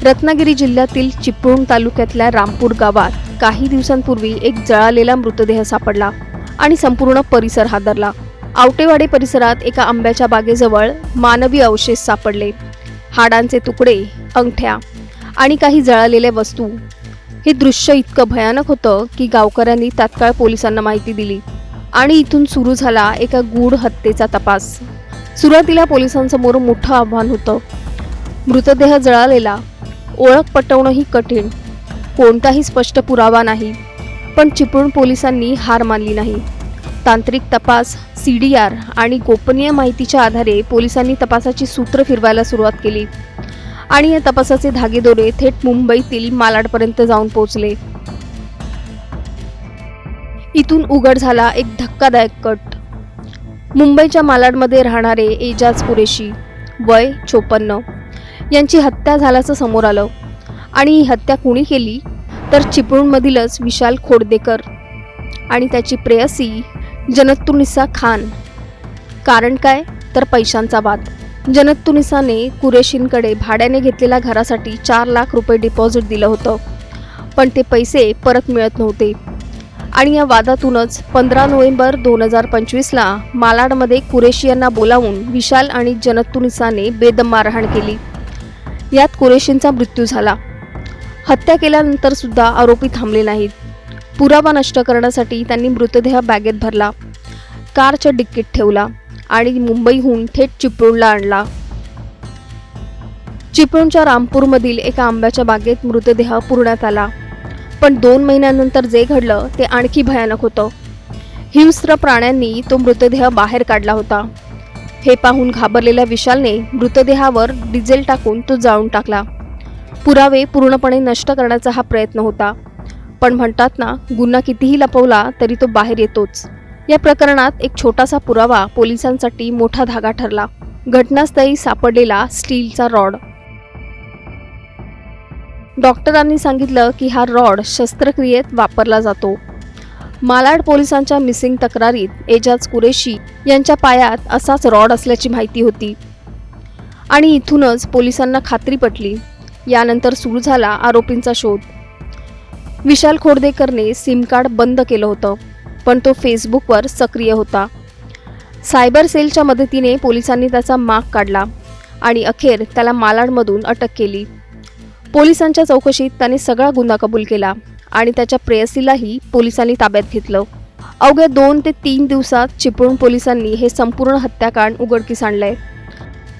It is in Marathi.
रत्नागिरी जिल्ह्यातील चिपळूण तालुक्यातल्या रामपूर गावात काही दिवसांपूर्वी एक जळालेला मृतदेह सापडला आणि संपूर्ण परिसर हादरला। आवटेवाडी परिसरात एका आंब्याच्या बागेजवळ मानवी अवशेष सापडले। हाडांचे तुकडे, अंगठ्या आणि काही जळालेल्या वस्तू। हे दृश्य इतकं भयानक होतं की गावकऱ्यांनी तात्काळ पोलिसांना माहिती दिली आणि इथून सुरू झाला एका गूढ हत्येचा तपास। सुरुवातीला पोलिसांसमोर मोठं आव्हान होतं। मृतदेह जळालेला, ओळख पटवणंही कठीण, कोणताही स्पष्ट पुरावा नाही। पण चिपळूण पोलिसांनी हार मानली नाही। तांत्रिक तपास, CDR आणि गोपनीय माहितीच्या आधारे पोलिसांनी तपासाची सूत्र फिरवायला सुरुवात केली आणि या तपासाचे धागेदोरे थेट मुंबईतील मालाडपर्यंत जाऊन पोहोचले। इथून उघड झाला एक धक्कादायक कट। मुंबईच्या मालाडमध्ये राहणारे एजाज कुरेशी, वय 54, यांची हत्या झाल्याचं समोर आलं आणि ही हत्या कोणी केली तर चिपळूणमधीलच विशाल खोडदेकर आणि त्याची प्रेयसी जन्नतुन्निसा खान। कारण काय तर पैशांचा वाद। जन्नतुन्निसाने कुरेशींकडे भाड्याने घेतलेल्या घरासाठी 4 लाख रुपये डिपॉझिट दिलं होतं, पण ते पैसे परत मिळत नव्हते आणि या वादातूनच 15 नोव्हेंबर 2025ला मालाडमध्ये कुरेशी यांना बोलावून विशाल आणि जन्नतुन्निसाने बेदम मारहाण केली। यात कुरेशींचा मृत्यू झाला। हत्या केल्यानंतर सुद्धा आरोपी थांबले नाहीत। पुरावा नष्ट करण्यासाठी त्यांनी मृतदेह बॅगेत भरला, कारच्या डिक्कीत ठेवला आणि मुंबईहून थेट चिपळूणला आणला। चिपळूणच्या रामपूरमधील एका आंब्याच्या बागेत मृतदेह पुरण्यात आला, पण 2 महिन्यानंतर जे घडलं ते आणखी भयानक होतं। हिंस्त्र प्राण्यांनी तो मृतदेह बाहेर काढला होता। हे पाहून घाबरलेल्या विशालने मृतदेहावर डिझेल टाकून तो जाळून टाकला। पुरावे पूर्णपणे नष्ट करण्याचा हा प्रयत्न होता, पण म्हणतात ना, गुन्हा कितीही लपवला तरी तो बाहेर येतोच। या प्रकरणात एक छोटासा पुरावा पोलिसांसाठी मोठा धागा ठरला। घटनास्थळी सापडलेला स्टीलचा रॉड। डॉक्टरांनी सांगितलं की हा रॉड शस्त्रक्रियेत वापरला जातो। मालाड पोलिसांच्या मिसिंग तक्रारीत एजाज कुरेशी यांच्या पायात असाच रॉड असल्याची माहिती होती आणि इथूनच पोलिसांना खात्री पटली। यानंतर सुरू झाला आरोपींचा शोध। विशाल खोडदेकरने सिम कार्ड बंद केलं होतं, पण तो फेसबुकवर सक्रिय होता। सायबर सेलच्या मदतीने पोलिसांनी त्याचा माग काढला आणि अखेर त्याला मालाडमधून अटक केली। पोलिसांच्या चौकशीत त्याने सगळा गुन्हा कबूल केला आणि त्याच्या प्रेयसीलाही पोलिसांनी ताब्यात घेतलं। अवघ्या 2 ते 3 दिवसात चिपळूण पोलिसांनी हे संपूर्ण हत्याकांड उघडकीस आणलंय।